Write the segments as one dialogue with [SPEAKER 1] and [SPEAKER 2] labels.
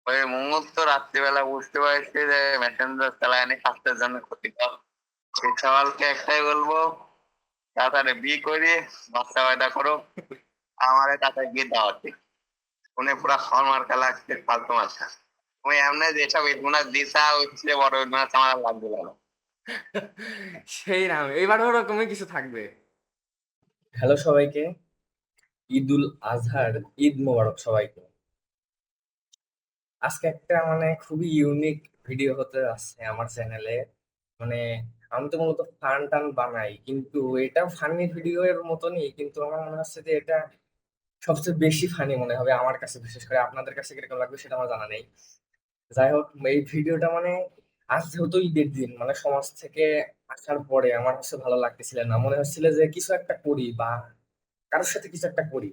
[SPEAKER 1] ওই মুহূর্ত রাত্রিবেলা বুঝতে পারছি যে মেসেঞ্জার চালানি স্বাস্থ্যের জন্য ক্ষতিকর। সেই সওয়ালকে একটাই বলবো, তাড়াতাড়ি বিয়ে করে বাচ্চা পয়দা করো, আমারে তাড়াতাড়ি বিয়ে দেওয়া ঠিক। উনি পুরা হলমার্কা লাগছে ফালতু মাথা। তুমি এমনি যেসব ইদমুনা দিছা ওই চেয়ে বড় ইদমুনা আমার লাগবে না।
[SPEAKER 2] সেই রাম এবারও ওরকমই কিছু থাকবে।
[SPEAKER 3] হ্যালো সবাইকে, ঈদুল আজহার ঈদ মোবারক সবাইকে। আজকে একটা খুবই ইউনিক ভিডিও হতে আসছে আমার চ্যানেলে। মানে আমি তো মূলত ফান টান বানাই, কিন্তু এটা ফানি ভিডিও এর মতনই, কিন্তু আমার মনে হচ্ছে যে এটা সবচেয়ে বেশি ফানি মনে হবে আমার কাছে। বিশেষ করে আপনাদের কাছে কিরকম লাগবে সেটা আমার জানা নেই। যাই হোক, এই ভিডিওটা আজ যেহেতু ঈদের দিন, সমাজ থেকে আসার পরে আমার হচ্ছে ভালো লাগতেছিল না, মনে হচ্ছিল যে কিছু একটা করি বা কারোর সাথে কিছু একটা করি।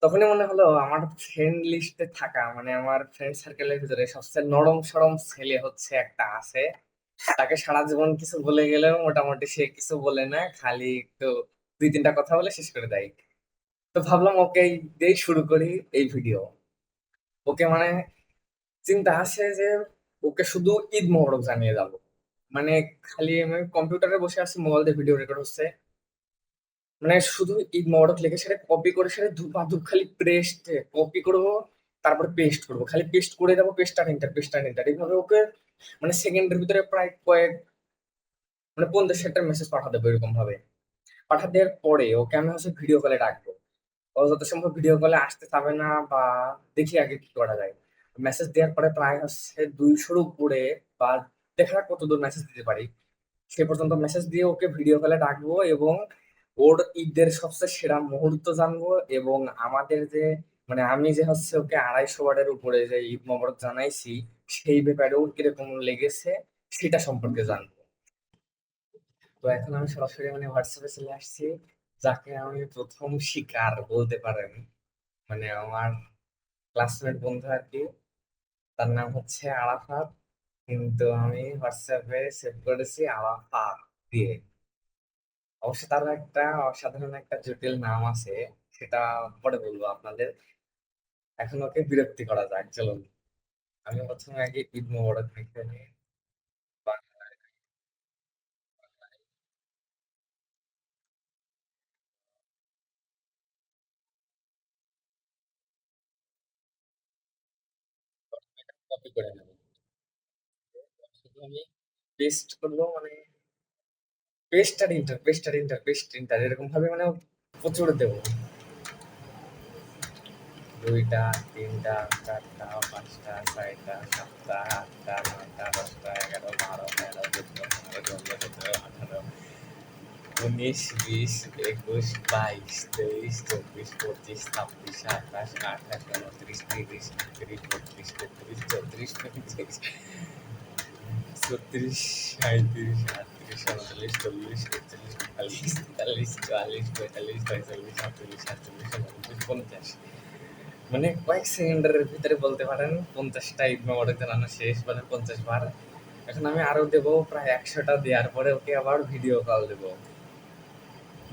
[SPEAKER 3] তখনই মনে হলো আমার ফ্রেন্ড লিস্টে থাকা, আমার ফ্রেন্ড সার্কেলের ভিতরে সবচেয়ে নরম সরম ছেলে হচ্ছে একটা আছে। তাকে সারা জীবন কিছু বলে গেলেও মোটামুটি সে কিছু বলে না, খালি একটু দুই তিনটা কথা বলে শেষ করে দেয়। তো ভাবলাম ওকে দিয়েই শুরু করি এই ভিডিও। ওকে চিন্তা আছে যে ওকে শুধু ঈদ মোবারক জানিয়ে যাবো। মানে খালি আমি কম্পিউটারে বসে আছি, মোবাইল দিয়ে ভিডিও রেকর্ড হচ্ছে, শুধু ঈদ মোবারক লিখে সেটা কপি করে সেটা ধূপ খালি পেস্ট কপি করবো, তারপরে পেস্ট করবো, খালি পেস্ট করে যাবো, পেস্ট আর এন্টার এইভাবে ওকে সেকেন্ডের ভিতরে প্রায় কয়েক 50-60টা মেসেজ পাঠা দেবো। এরকম ভাবে পাঠা দেওয়ার পরে ওকে আমি হচ্ছে ভিডিও কলে ডাকবো। ও যত সম্ভব ভিডিও কলে আসতে চাবে না, বা দেখি আগে কি করা যায়। মেসেজ দেওয়ার পরে প্রায় হচ্ছে 200-র উপরে, বা দেখা যাক কতদূর মেসেজ দিতে পারি। সে পর্যন্ত মেসেজ দিয়ে ওকে ভিডিও কলে ডাকবো এবং ওর ঈদের সবচেয়ে সেরা মুহূর্ত জানবো, এবং আমাদের যে আমি যে হচ্ছে ওকে 250 বারের উপরে যে ঈদ মোবারক জানাইছি, সেই ব্যাপারে ওর কিরকম লেগেছে সেটা সম্পর্কে জানবো। তো এখন আমি সরাসরি হোয়াটসঅ্যাপে চলে আসছি, যাকে আমি প্রথম শিকার বলতে পারেন। আমার ক্লাসমেট বন্ধু আর কি, তার নাম হচ্ছে আরাফাত, কিন্তু আমি হোয়াটসঅ্যাপে সেভ করেছি আরাফাত দিয়ে। অবশ্য তার একটা অসাধারণ একটা জটিল নাম আছে, সেটা পরে বলবো আপনাদের। এখন ওকে বিরক্তি করা যাক, চলুন। আমি প্রথমে আগে ঈদ মোবারক লিখে নিই। বাংলায় কপি করে নেব, শুধু আমি পেস্ট করবো, পেস্ট আর ইন্টার এরকম ভাবে প্রচুর দেবো। 2টা 3টা 4টা 5টা 6টা 7টা 8টা 9টা 10টা 11 12 13 14 15 16 17 18 19 20 21 22 23 24 25 26 27 28 29 30 31 32 33 34 35 36 37 38 39 40 41 42 43 44 45 46 47 48 49 কয়েক সেকেন্ডের ভিতরে বলতে পারেন 50টা ঈদ মোবারক জানানো শেষ, 50 বার। এখন আমি আরো দেবো প্রায় 100টা, দেওয়ার পরে ওকে আবার ভিডিও কল দেবো,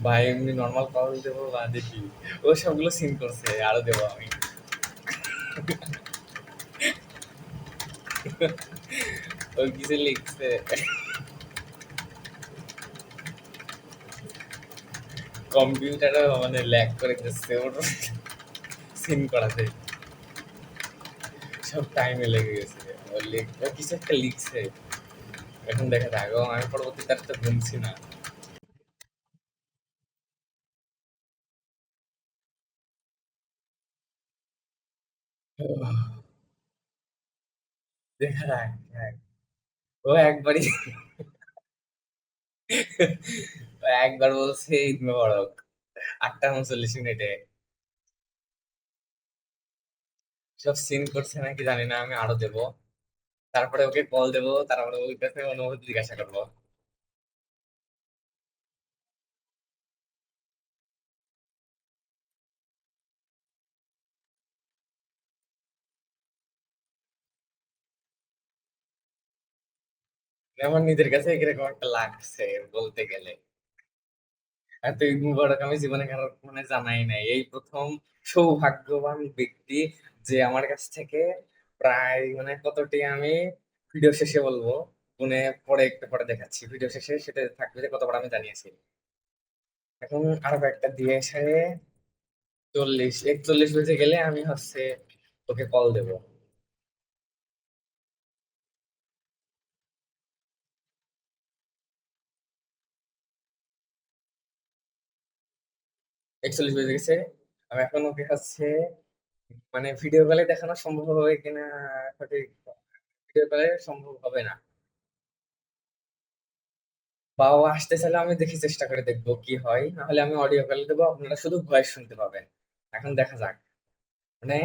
[SPEAKER 3] বা এমনি নর্মাল কল দেবো, বা দেখি ও সবগুলো সিন করছে, আরো দেবো আমি। ও কিছু লিখছে, কম্পিউটারে ল্যাগ করে দিচ্ছে ওর সিন করাতে, সব টাইমে লেগে গেছে। ও কিছু একটা লিখছে, এখন দেখা যাক। আমি পরবর্তীতে আর তো গুনছি না। দেখা যাক, ও একবারই ও একবার বলছে ঈদ মোবারক 8টা 39 মিনিটে। সব সিন করছে নাকি জানি না, আমি আরো দেবো, তারপরে ওকে কল দেবো, তারপরে ওর কাছে অনুমতি জিজ্ঞাসা করবো। আমার নিজের কাছে কিরকম একটা লাগছে বলতে গেলে। এত ঈদ মুবারক আমি জীবনে কারো জানাই নাই, এই প্রথম সৌভাগ্যবান ব্যক্তি যে আমার কাছ থেকে প্রায় মানে কতটি আমি ভিডিও শেষে বলবো, গুনে পরে একটু পরে দেখাচ্ছি। ভিডিও শেষে সেটা থাকবে যে কতবার আমি জানিয়েছি। এখন আরো একটা দিয়ে এসে 41 বেজে গেলে আমি হচ্ছে তোকে কল দেবো। একচল্লিশ বেজে গেছে, আমি এখন ওকে হচ্ছে মানে ভিডিও কলে দেখানো সম্ভব হবে কিনা সঠিক, ভিডিও কলে সম্ভব হবে না, বা ও আসতে চাইলে আমি দেখি চেষ্টা করে দেখবো কি হয়, না হলে আমি অডিও কলে দেবো, আপনারা শুধু ভয়েস শুনতে পাবেন। এখন দেখা যাক, মানে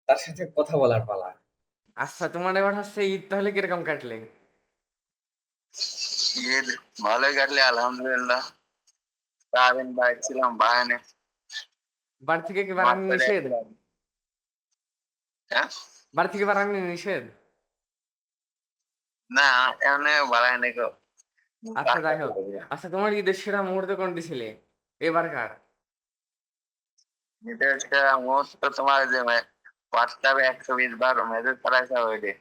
[SPEAKER 3] তার সাথে কথা বলার পালা।
[SPEAKER 2] আচ্ছা, তোমার এবার হচ্ছে ঈদ তাহলে কিরকম কাটলে?
[SPEAKER 1] ঈদ ভালোই কাটলে আলহামদুলিল্লাহ। সারাদিন বাইরে ছিলাম, বায়ানে
[SPEAKER 2] বাড়ি থেকে কি বাড়ানো
[SPEAKER 1] মাত্র
[SPEAKER 2] নিষেধ?
[SPEAKER 1] দেখছিলাম। হ্যাঁ,
[SPEAKER 2] বাড়ি থেকে বাড়ানো নিষেধ?
[SPEAKER 1] না এমনি বাড়ায়নি গো।
[SPEAKER 2] আচ্ছা, যাই হোক। আচ্ছা, তোমার ঈদের সেরা মুহূর্ত কোনটি ছিলে এবারকার?
[SPEAKER 1] এটা হচ্ছে মুহূর্ত তোমার যে হোয়াটসঅ্যাপে 120 বার মেসেজ করাইছে ওইটি।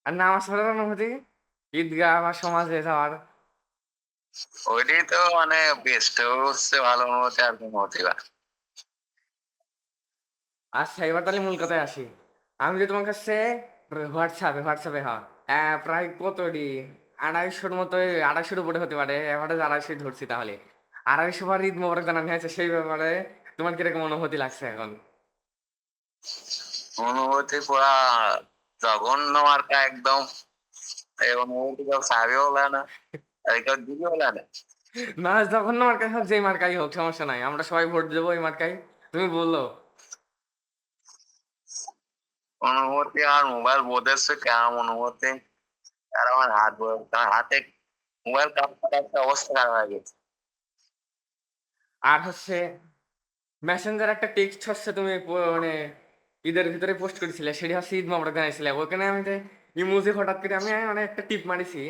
[SPEAKER 2] আর নামাজ পড়ার অনুভূতি, ঈদগাহ বা সমাজে যাওয়ার?
[SPEAKER 1] ওইটাই তো মানে বেস্ট হচ্ছে, ভালো অনুভূতি আর কোনো অনুভূতি না।
[SPEAKER 2] আচ্ছা, এবার তাহলে মূল কথায় আসি। আমি যে তোমার কাছে হোয়াটসঅ্যাপে হ্যাঁ, প্রায় কতটি 250-র মতো, 250-র উপরে হতে পারে, এভারেজ 250 ধরছি তাহলে। 250 বার ঈদ মোবারক জানানো হয়েছে, সেই ব্যাপারে তোমার কিরকম অনুভূতি লাগছে এখন?
[SPEAKER 1] অনুভূতি পুরা জঘন্য মার্কা একদম। এই অনুভূতি কেউ চাবেও বলে না, আর কেউ দিবেও বলে না।
[SPEAKER 2] না, যখন না মার্কাই হোক, যেই মার্কাই হোক, সমস্যা নাই, আমরা সবাই ভোট দেবো এই মার্কাই। তুমি বললো
[SPEAKER 1] অনুভূতি আর মোবাইল বোধেছে কেমন অনুভূতি, আর আমার হাতে মোবাইল কাপড় একটা অবস্থা খারাপ হয়ে গেছে।
[SPEAKER 2] আর হচ্ছে মেসেঞ্জার একটা টেক্সট হচ্ছে তুমি মানে ঈদের ভিতরে পোস্ট করেছিলে, সেটি হচ্ছে ঈদ মোবারক জানাইছিলে, ওখানে আমি ইমোজি হঠাৎ করে আমি মানে একটা টিপ মারিছি,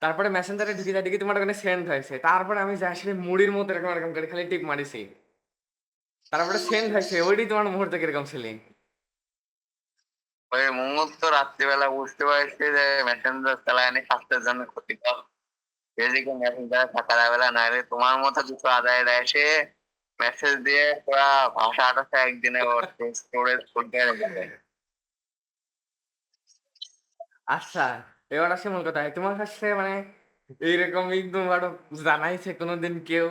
[SPEAKER 2] তারপরে মেসেঞ্জারে ঢুকে যা দেখি তোমার ওখানে সেন্ড হয়েছে, তারপরে আমি যা আসলে মুড়ির মতো এরকম এরকম করে খালি টিপ মারিছি, তারপরে সেন্ড হয়েছে, ওইটি তোমার মুহূর্তে কিরকম ছিল?
[SPEAKER 1] ওই মুহূর্ত রাত্রিবেলা বুঝতে পারছি যে মেসেঞ্জার চালায়নি স্বাস্থ্যের জন্য ক্ষতিকর। এদিকে মেসেঞ্জার থাকার বেলা নাইলে তোমার মতো দুটো আদায় দেয় সে মেসেজ দিয়ে পুরা ভাষা আটাশে একদিনে ওর স্টোরেজ ফুল করে রেখে।
[SPEAKER 2] আচ্ছা, এবার আসে মূল কথা, তোমার কাছে মানে এইরকম ঈদ মোবারক জানাইছে কোনোদিন কেউ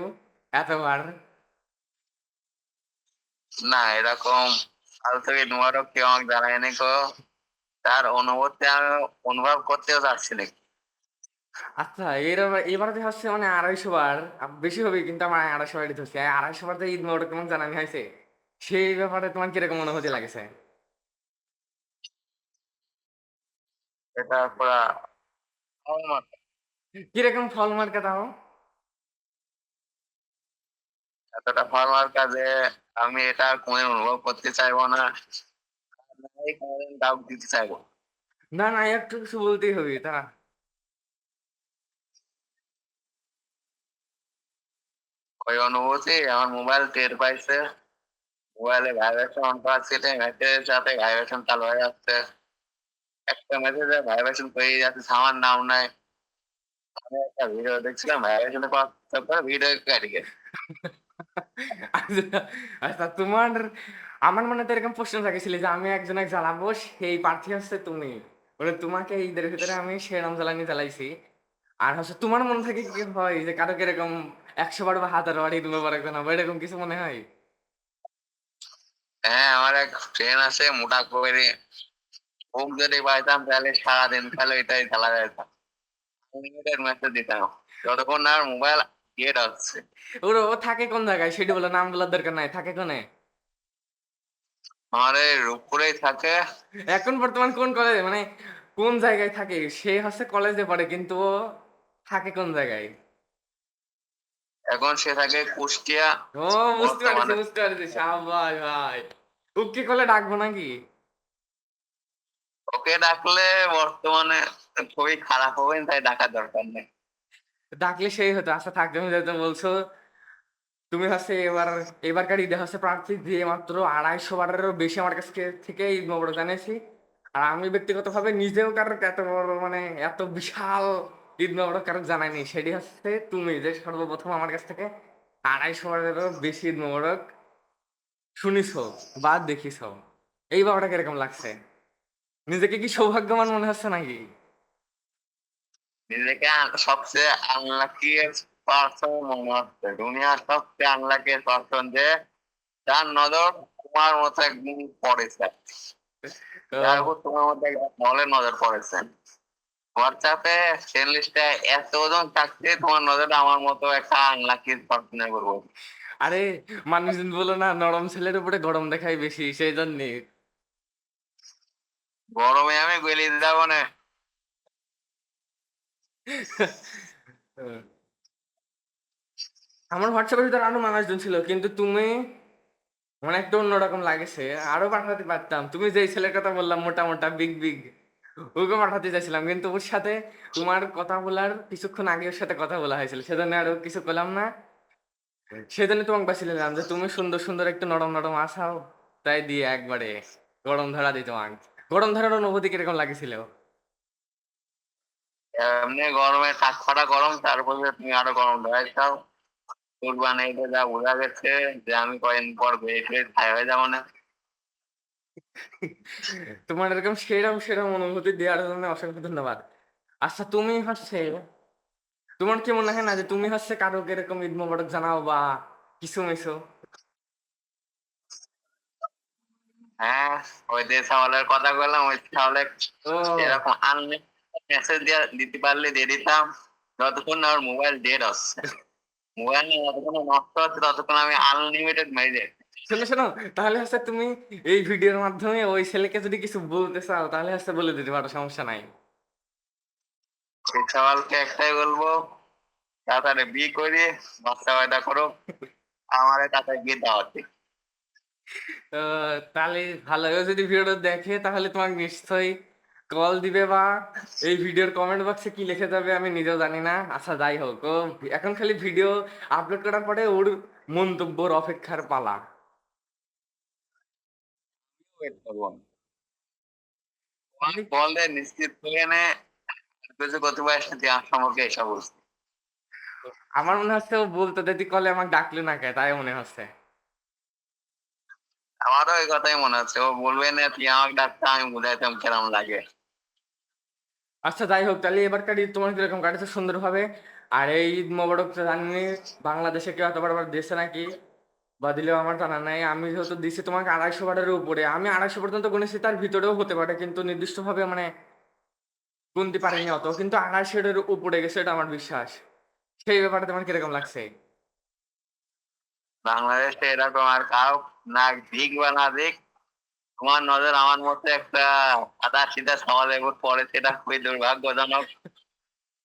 [SPEAKER 2] এতবার?
[SPEAKER 1] না এরকম আজ থেকে তোমারও কেউ আমাকে জানায়নি কো, তার অনুভূতি আমি অনুভব করতেও চাচ্ছি না।
[SPEAKER 2] আচ্ছা, এবার যে হচ্ছে মানে 250 বার, বেশি হবে কিন্তু আমার 250 বারই ধরছি, 250 বার যে ঈদ মোবারক কেমন জানানি হয়েছে, সেই ব্যাপারে তোমার কিরকম অনুভূতি লাগেছে?
[SPEAKER 1] এটা পুরা অমাত।
[SPEAKER 2] কিরকম ফল মার্কা দাও?
[SPEAKER 1] এতটা ফার্মার কাজে আমি এটা কোনো অনুভব করতে চাইবো না, নাই কোনোদিন কাউকে দিতে চাইবো।
[SPEAKER 2] না না, একটু কিছু বলতেই হবে তা।
[SPEAKER 1] ওই অনুভূতি আমার মোবাইল টের পাইছে, মোবাইলে ভাইব্রেশন অন করা ছিল, মেসেজের সাথে ভাইব্রেশন চালু হয়ে যাচ্ছে, একটা মেসেজে ভাইব্রেশন পেয়ে যাচ্ছে আমার নাম নাই। আমি একটা ভিডিও দেখছিলাম ভাইব্রেশনে করে ভিডিও কেটে গেছে।
[SPEAKER 2] আচ্ছা, আচ্ছা, তোমার আমার মনে তো এরকম প্রশ্ন থাকেছিল যে আমি একজনে জ্বালাবো, সেই প্রার্থী হচ্ছে তুমি, মানে তোমাকে ঈদের ভিতরে আমি সেরাম জ্বালানি জ্বালাইছি। আর হচ্ছে তোমার মনে থেকে কি হয় যে কারো কিরকম 100 বার বা 1000 বার ঈদ মোবারক জানাবো, এরকম কিছু মনে হয়?
[SPEAKER 1] হ্যাঁ, আমার এক ফ্রেন্ড আছে মোটা করে, ওক যদি পাইতাম তাহলে সারাদিন তাহলে এটাই খেলা যেতাম, আনলিমিটেড মেসেজ দিতাম যতক্ষণ না মোবাইল গেট হচ্ছে।
[SPEAKER 2] ও থাকে কোন জায়গায় সেটি বলে, নাম বলার দরকার নাই, থাকে কোনে?
[SPEAKER 1] আমার এই রূপপুরেই থাকে।
[SPEAKER 2] এখন বর্তমান কোন কলেজে, মানে কোন জায়গায় থাকে? সে হচ্ছে কলেজে পড়ে, কিন্তু ও থাকে কোন জায়গায়?
[SPEAKER 1] এখন সে থাকে কুষ্টিয়া
[SPEAKER 2] ও, বুঝতে পারছি
[SPEAKER 1] বর্তমানে।
[SPEAKER 2] বুঝতে পারছি, সাবাস ভাই। ওকে কলে ডাকবো নাকি?
[SPEAKER 1] ওকে ডাকলে বর্তমানে খুবই খারাপ হবে, তাই ডাকার দরকার নেই।
[SPEAKER 2] ডাকলে সেই হতো। আচ্ছা থাক, তুমি যেহেতু বলছো, তুমি হচ্ছে এবারকার ঈদে হচ্ছে প্রার্থী দিয়ে মাত্র 250 বারেরও বেশি আমার কাছ থেকে ঈদ মোবারক জানিয়েছি। আর আমি ব্যক্তিগতভাবে নিজেও কারোর এত বড় মানে এত বিশাল ঈদ মোবারক কারো জানাইনি। সেটি হচ্ছে তুমি যে সর্বপ্রথম আমার কাছ থেকে 250 বারেরও বেশি ঈদ মোবারক শুনিছো বা দেখিছো। এই ব্যাপারটা কিরকম লাগছে? নিজেকে কি সৌভাগ্যবান মনে হচ্ছে নাকি?
[SPEAKER 1] নিজেকে সবচেয়ে আনলাকি পার্সন মনে হচ্ছে, দুনিয়ার সবচেয়ে আনলাকি পার্সন যে যার নজর তোমার মতো একদিন পড়েছে, যার
[SPEAKER 2] আহ,
[SPEAKER 1] উপর তোমার মতো একদম মহলের নজর পড়েছে। হোয়াটসঅ্যাপে ফ্রেন্ড লিস্টে এতজন থাকতে তোমার নজরটা আমার মতো একটা আনলাকি পার্সনের করবো।
[SPEAKER 2] আরে মানুষজন বলো না নরম ছেলের উপরে গরম দেখায় বেশি, সেই জন্যে।
[SPEAKER 1] গরমে আমি গলিয়ে যাবো না।
[SPEAKER 2] আমার হোয়াটসঅ্যাপের ভিতরে আরো মানুষজন ছিল, কিন্তু তুমি মানে একটু অন্যরকম লাগেছে। আরো পাঠাতে পারতাম, তুমি যেই ছেলের কথা বললাম মোটা মোটা বিগ বিগ, ওকে পাঠাতে চাইছিলাম, কিন্তু ওর সাথে তোমার কথা বলার কিছুক্ষণ আগে ওর সাথে কথা বলা হয়েছিল, সেজন্য আরো কিছু পেলাম না। সেজন্য তোমাকে বাঁচিয়ে নিলাম যে তুমি সুন্দর সুন্দর একটু নরম নরম আসাও, তাই দিয়ে একবারে গরম ধরা দিই তোমাকে। গরম ধরার অনুভূতি কিরকম লাগেছিল?
[SPEAKER 1] এমনি গরমে কাঠ ফাটা গরম, তারপরে তুমি আরো গরম ধরাইছাও। কুরবানি ঈদে যা বোঝা গেছে যে আমি কয়েকদিন পর বেশ বেশ হাই হয়ে যাবো না।
[SPEAKER 2] তোমার এরকম সেরম সেরম অনুভূতি দেওয়ার জন্য অসংখ্য ধন্যবাদ। আচ্ছা তুমি হচ্ছে, তোমার কি মনে হয় না যে তুমি হচ্ছে কারো এরকম ঈদ মোবারক জানাও বা কিছু মিছো?
[SPEAKER 1] হ্যাঁ, ওই যে সাওয়ালের কথা বললাম, ওই সাওয়ালে
[SPEAKER 2] ও
[SPEAKER 1] এরকম আনলিমিটেড মেসেজ দিতে পারলে দিয়ে দিতাম। যতক্ষণ না ওর মোবাইল ডেড হচ্ছে, মোবাইল নিয়ে যতক্ষণ না নষ্ট হচ্ছে ততক্ষণ আমি আনলিমিটেড মেসেজ।
[SPEAKER 2] শোনো শোনো, তাহলে হচ্ছে তুমি এই ভিডিওর মাধ্যমে ওই ছেলেকে যদি কিছু বলতে চাও তাহলে হচ্ছে বলে দিতে পারো, সমস্যা নাই।
[SPEAKER 1] সেই সাওয়ালকে একটাই বলবো, তাড়াতাড়ি বিয়ে করে বাচ্চা পয়দা করো, আমার কাছে গিয়ে দাওয়াত দিই।
[SPEAKER 2] তাহলে ভালো, ও যদি ভিডিওটা দেখে তাহলে তোমাকে নিশ্চয়ই কল দিবে বা এই ভিডিওর কমেন্ট বক্সে কি লিখে যাবে আমি নিজেও জানি না। আচ্ছা যাই হোক, ও এখন খালি ভিডিও আপলোড করার পরে ওর মন্তব্যর অপেক্ষার পালা।
[SPEAKER 1] ওয়েট করবো, বললে নিশ্চিত হয়ে নে কিছু করতে পারিস না, তুই আমার সম্পর্কে এসব বলছিস।
[SPEAKER 2] আমার মনে হচ্ছে ও বলতে দিদি কলে আমাকে ডাকলে না কে, তাই মনে হচ্ছে।
[SPEAKER 1] আমারও ওই কথাই মনে হচ্ছে, ও বলবে না তুই আমাকে ডাকতে, আমি বুঝাইতাম কেরম লাগে।
[SPEAKER 2] আচ্ছা যাই হোক, তাহলে এবারকার ঈদ তোমার কিরকম কাটেছে সুন্দরভাবে? আর এই ঈদ মোবারক তো জানি বাংলাদেশে কেউ এতবার আবার দিয়েছে নাকি বা দিলেও আমার জানা নাই। আমি যেহেতু দিছি তোমাকে 250 বারের উপরে, আমি 250 পর্যন্ত গুনেছি, তার ভিতরেও হতে পারে, কিন্তু নির্দিষ্টভাবে মানে গুনতে পারিনি অত, কিন্তু 250-এর উপরে গেছে এটা আমার বিশ্বাস। সেই ব্যাপারে তোমার কিরকম লাগছে?
[SPEAKER 1] বাংলাদেশে এরকম আর কাউ না দিক বা না দিক, তোমার নজর আমার মতো একটা সাদা সিধা সমাজের উপর পড়েছে, এটা খুবই দুর্ভাগ্যজনক।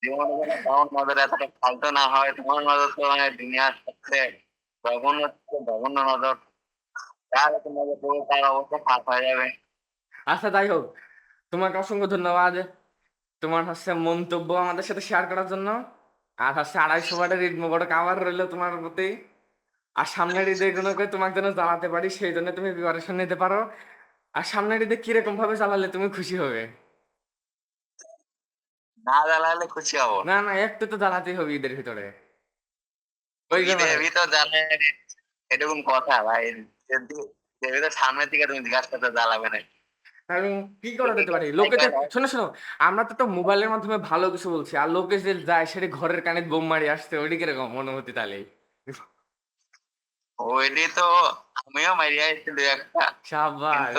[SPEAKER 1] জীবনে যেন তোমার নজর এতটা ফালতু না হয়, তোমার নজর তো মানে দুনিয়ার সবচেয়ে জঘন্য থেকে জঘন্য নজর, যার উপর নজর পড়বে তার অবস্থা খারাপ হয়ে যাবে।
[SPEAKER 2] আচ্ছা যাই হোক, তোমাকে অসংখ্য ধন্যবাদ তোমার হচ্ছে মন্তব্য আমাদের সাথে শেয়ার করার জন্য। আর হচ্ছে 250 বারের ঈদ মোবারক আবার রইলো তোমার প্রতি। আর সামনের ঈদে কোনো করে তোমাকে যেন জ্বালাতে পারি সেই জন্য তুমি প্রিপারেশন নিতে পারো। আর সামনের ঈদে কিরকম ভাবে জ্বালালে তুমি খুশি হবে?
[SPEAKER 1] না জ্বালালে খুশি হবো না।
[SPEAKER 2] না না, একটু তো জ্বালাতেই হবে ঈদের ভিতরে, ওই
[SPEAKER 1] ঈদের
[SPEAKER 2] ব্যাপারে।
[SPEAKER 1] ভিতর জ্বালায় এরকম কথা ভাই, যদি ঈদের ভিতর সামনের দিকে তুমি জিজ্ঞাসা করতে জ্বালাবে না।
[SPEAKER 2] আমি কি করে দিতে পারি লোকেতে? শোনো শোনো, আমরা তো একটা মোবাইলের মাধ্যমে ভালো কিছু বলছি, আর লোকে যে যায় সেটা ঘরের কানে বোম মারি আসছে, ওইটা কিরকম অনুভূতি তাহলে?
[SPEAKER 1] ওইটি তো আমিও মারিয়া এসেছি দুই একটা, কিন্তু
[SPEAKER 2] সাবাস।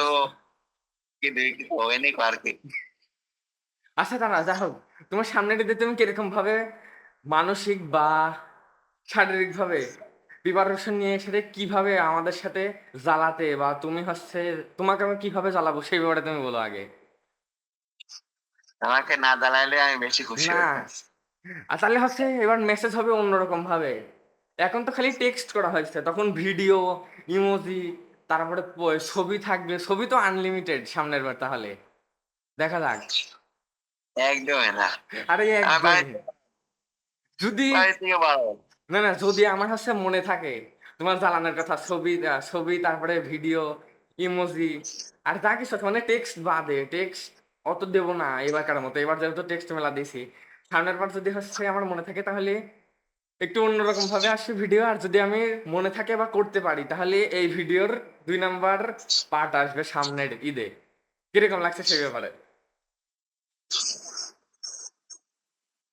[SPEAKER 1] কি দুই কিছু হয়নি আর কি।
[SPEAKER 2] আচ্ছা দাঁড়া, যা হোক, তোমার সামনের ঈদে তুমি কিরকম ভাবে মানসিক বা শারীরিক ভাবে প্রিপারেশন নিয়ে সেটা কিভাবে আমাদের সাথে জ্বালাতে, বা তুমি হচ্ছে তোমাকে আমি কিভাবে জ্বালাবো সেই ব্যাপারে তুমি বলো আগে।
[SPEAKER 1] আমাকে না জ্বালাইলে আমি বেশি খুশি
[SPEAKER 2] না,
[SPEAKER 1] হইতাম।
[SPEAKER 2] আর তাহলে হচ্ছে এবার মেসেজ হবে অন্যরকম ভাবে। এখন তো খালি টেক্সট করা হয়েছে, তখন ভিডিও, ইমোজি, তারপরে ছবি থাকবে, ছবি তো আনলিমিটেড সামনের বার, তাহলে দেখা যাক।
[SPEAKER 1] একদমই না।
[SPEAKER 2] আরে
[SPEAKER 1] আমি
[SPEAKER 2] একদমই, যদি
[SPEAKER 1] বাড়ি থেকে বার হবো।
[SPEAKER 2] না না, যদি আমার হচ্ছে মনে থাকে তোমার জ্বালানোর কথা, ছবি ছবি, তারপরে ভিডিও, ইমোজি, আর যা কিছু আছে, মানে টেক্সট বাদে, টেক্সট অত দেবো না এবারকার মতো। এবার যেহেতু টেক্সট মেলা দিয়েছি, সামনের বার যদি হচ্ছে আমার মনে থাকে তাহলে একটু অন্যরকম ভাবে আসবে ভিডিও। আর যদি আমি মনে থাকে বা করতে পারি তাহলে এই ভিডিওর 2 নাম্বার পার্ট আসবে সামনের ঈদে। কিরকম লাগছে সেই ব্যাপারে?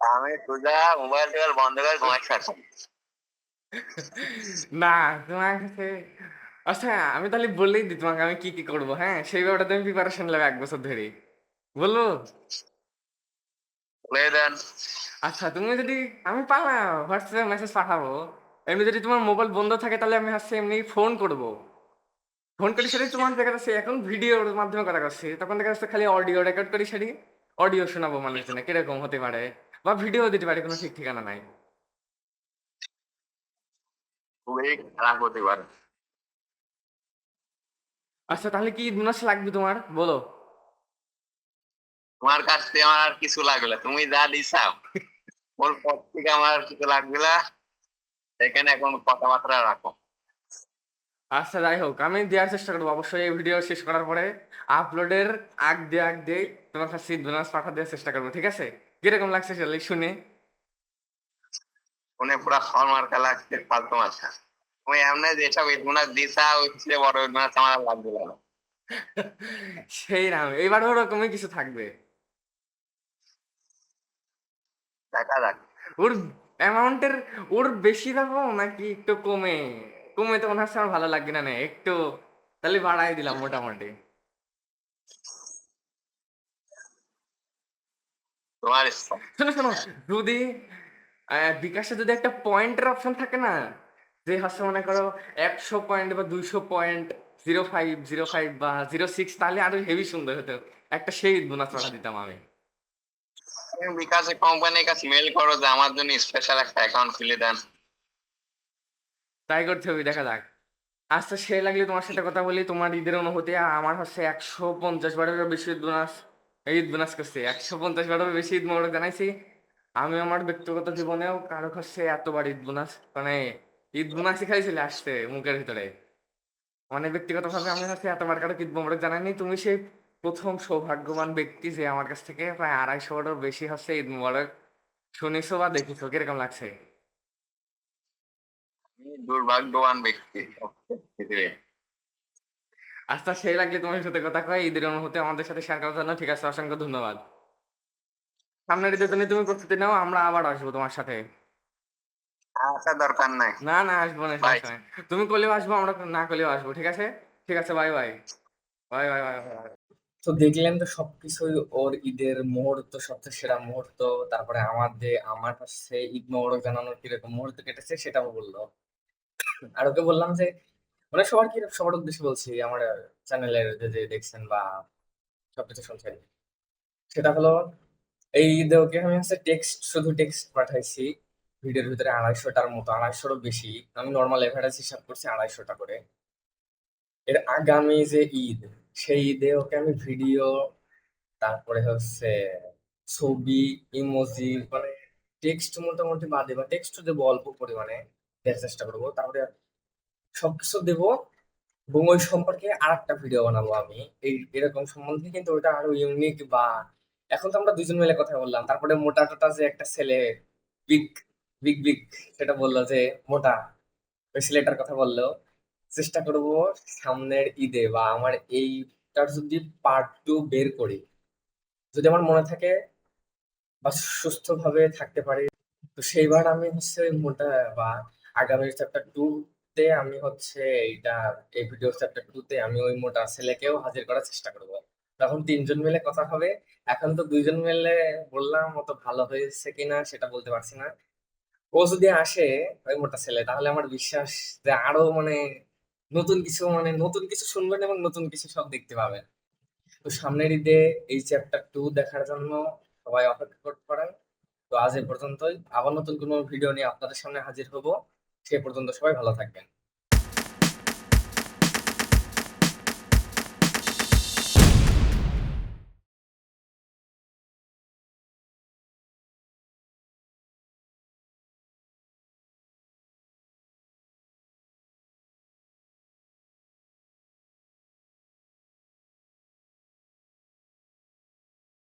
[SPEAKER 1] আমি সোজা মোবাইল টোবাইল বন্ধ করে ঘুমাইছি এখন।
[SPEAKER 2] না, তোমার কাছে, আচ্ছা আমি তাহলে বললেই দিই তোমাকে আমি কি কি করবো। হ্যাঁ, সেই ব্যাপারটা তুমি প্রিপারেশন নেবে 1 বছর ধরে, বলবো?
[SPEAKER 1] বলে দেন।
[SPEAKER 2] আচ্ছা তুমি যদি, আমি পারলাম হোয়াটসঅ্যাপে মেসেজ পাঠাবো। এমনি যদি তোমার মোবাইল বন্ধ থাকে তাহলে আমি হচ্ছে এমনি ফোন করবো। ফোন করি সেটাই তোমার দেখা যাচ্ছে এখন ভিডিওর মাধ্যমে কথা করছি, তখন দেখা যাচ্ছে খালি অডিও রেকর্ড করি, সেটি অডিও শোনাবো মানুষজনে কিরকম হতে পারে, বা ভিডিও দিতে পারি, কোনো ঠিক ঠিকানা নাই।
[SPEAKER 1] খুবই খারাপ হতে পারে।
[SPEAKER 2] আচ্ছা তাহলে কি বোনাস লাগবে তোমার, বলো?
[SPEAKER 1] তোমার কাছ থেকে আমার আর কিছু লাগবে না, তুমি যা দিছাও ওর পর থেকে আমার আর কিছু লাগবে না। এখানে এখন কথাবার্তা রাখো।
[SPEAKER 2] আচ্ছা যাই হোক, আমি দেওয়ার চেষ্টা করবো অবশ্যই। এই ভিডিও শেষ করার পরে আপলোডের আগ দিয়ে তোমার কাছে বোনাস পাঠা দেওয়ার চেষ্টা করবো, ঠিক আছে? কিরকম লাগছে সেটা শুনে?
[SPEAKER 1] শুনে পুরা হলমার্কা লাগছে, ফালতু মাথা। তুমি এমনি যেসব ইডমোনাস দিছাও হচ্ছে বড় ইডমোনাস আমার আর লাগবে না।
[SPEAKER 2] সেই নাম, এবার ওরকমই কিছু থাকবে।
[SPEAKER 1] দেখা যাক।
[SPEAKER 2] ওর অ্যামাউন্টের, ওর বেশি দেবো নাকি একটু কমে? কমে তো মনে হচ্ছে আমার ভালো লাগবে না, না একটু তাহলে বাড়াই দিলাম মোটামুটি।
[SPEAKER 1] তোমার ইচ্ছা।
[SPEAKER 2] শোনো শোনো, যদি বিকাশে যদি একটা পয়েন্টের অপশন থাকে না, যে হচ্ছে মনে করো 100 পয়েন্ট বা 200 পয়েন্ট, 0.5 বা 0.6, তাহলে আরো হেভি সুন্দর হতো। একটা সেই বোনাস পাঠা দিতাম আমি।
[SPEAKER 1] তুমি বিকাশে কোম্পানির কাছে মেল করো যে আমার জন্য স্পেশাল একটা অ্যাকাউন্ট খুলে দেন।
[SPEAKER 2] ট্রাই করতে হবে, দেখা যাক। আচ্ছা সে লাগলে তোমার সাথে কথা বলি, তোমার ঈদের অনুভূতি। আমার হচ্ছে 150 বারেরও বেশি ঈদ বোনাস, ঈদ বোনাস করছে 150 বারেরও বেশি ঈদ মোবারক জানাইছি। আমি আমার ব্যক্তিগত জীবনেও কারো হচ্ছে এতবার ঈদ বোনাস, মানে ঈদ বোনাসই খাই চলে আসছে মুখের ভিতরে। মানে ব্যক্তিগত ভাবে আমি হচ্ছে এতবার কারো ঈদ মোবারক জানাইনি। তুমি সেই প্রথম সৌভাগ্যবান ব্যক্তি যে আমার কাছ থেকে প্রায় 250বারেরও বেশি হচ্ছে ঈদ মোবারক শুনেছো বা দেখেছো। কিরকম লাগছে?
[SPEAKER 1] আমি দুর্ভাগ্যবান ব্যক্তি পৃথিবীর।
[SPEAKER 2] আচ্ছা সেই লাগলে তোমার সাথে কথা কয়, ঈদের অনুভূতি আমাদের সাথে শেয়ার করার জন্য ঠিক আছে, অসংখ্য ধন্যবাদ। সামনের ঈদের জন্য তুমি প্রস্তুতি নাও, আমরা আবার আসবো তোমার সাথে।
[SPEAKER 1] আচ্ছা, দরকার নাই।
[SPEAKER 2] না না, আসবো না,
[SPEAKER 1] বাই।
[SPEAKER 2] সমস্যা নাই। তুমি করলেও আসবো, আমরা না করলেও আসবো, ঠিক আছে? ঠিক আছে, bye bye. Bye bye bye bye.
[SPEAKER 3] তো দেখলেন তো সবকিছুই ওর ঈদের মুহূর্ত, সবচেয়ে সেরা মুহূর্ত। তারপরে আমার হচ্ছে ঈদ মোবারক জানানোর কিরকম মুহূর্ত কেটেছে সেটাও বললো। আর ওকে বললাম যে মানে সবার উদ্দেশ্যে বলছি, আমার চ্যানেলের যে যে দেখছেন বা সবকিছু শুনছেন, সেটা হলো এই ঈদে ওকে আমি হচ্ছে শুধু টেক্সট পাঠাইছি। ভিডিওর ভিতরে 250টার মতো, 250রও বেশি। আমি নর্মাল এভারেজ হিসাব করছি 250টা করে। এর আগামী যে ঈদ, সেই ঈদে ওকে আমি ভিডিও, তারপরে হচ্ছে ছবি, ইমোজি, মানে টেক্সট মোটামুটি বাদে, বা টেক্সট দেবো অল্প পরিমাণে, দেওয়ার চেষ্টা করবো। তারপরে সবকিছু দেবো, এবং ওই সম্পর্কে আর একটা ভিডিও বানাবো আমি এরকম সম্বন্ধে, কিন্তু ওটা আরো ইউনিক। বা এখন তো আমরা দুজন মিলে কথা বললাম, তারপরে মোটা টোটা যে একটা ছেলে, বিগ বিগ বিগ, সেটা বললো যে মোটা, ওই ছেলেটার কথা বললো। চেষ্টা করব সামনের ঈদে বা আমার এইটার যদি পার্ট 2 বের করি, যদি আমার মনে থাকে বা সুস্থভাবে থাকতে পারি, তো সেইবার আমি হচ্ছে ওই মোটা, বা আগামী চ্যাপ্টার 2 তে আমি হচ্ছে এইটা, এই ভিডিও চ্যাপ্টার 2 তে আমি ওই মোটা ছেলেকেও হাজির করার চেষ্টা করব। তখন 3জন মিলে কথা হবে। এখন তো 2জন মিলে বললাম, অত ভালো হয়েছে কিনা সেটা বলতে পারছি না। ও যদি আসে, ওই মোটা ছেলে, তাহলে আমার বিশ্বাস যে আরো মানে নতুন কিছু শুনবেন এবং নতুন কিছু সব দেখতে পাবেন। তো সামনের ঈদে এই চ্যাপ্টার 2 দেখার জন্য সবাই অপেক্ষা করতে পারেন। তো আজ এ পর্যন্তই, আবার নতুন কোনো ভিডিও নিয়ে আপনাদের সামনে হাজির হব। সে পর্যন্ত সবাই ভালো থাকবেন।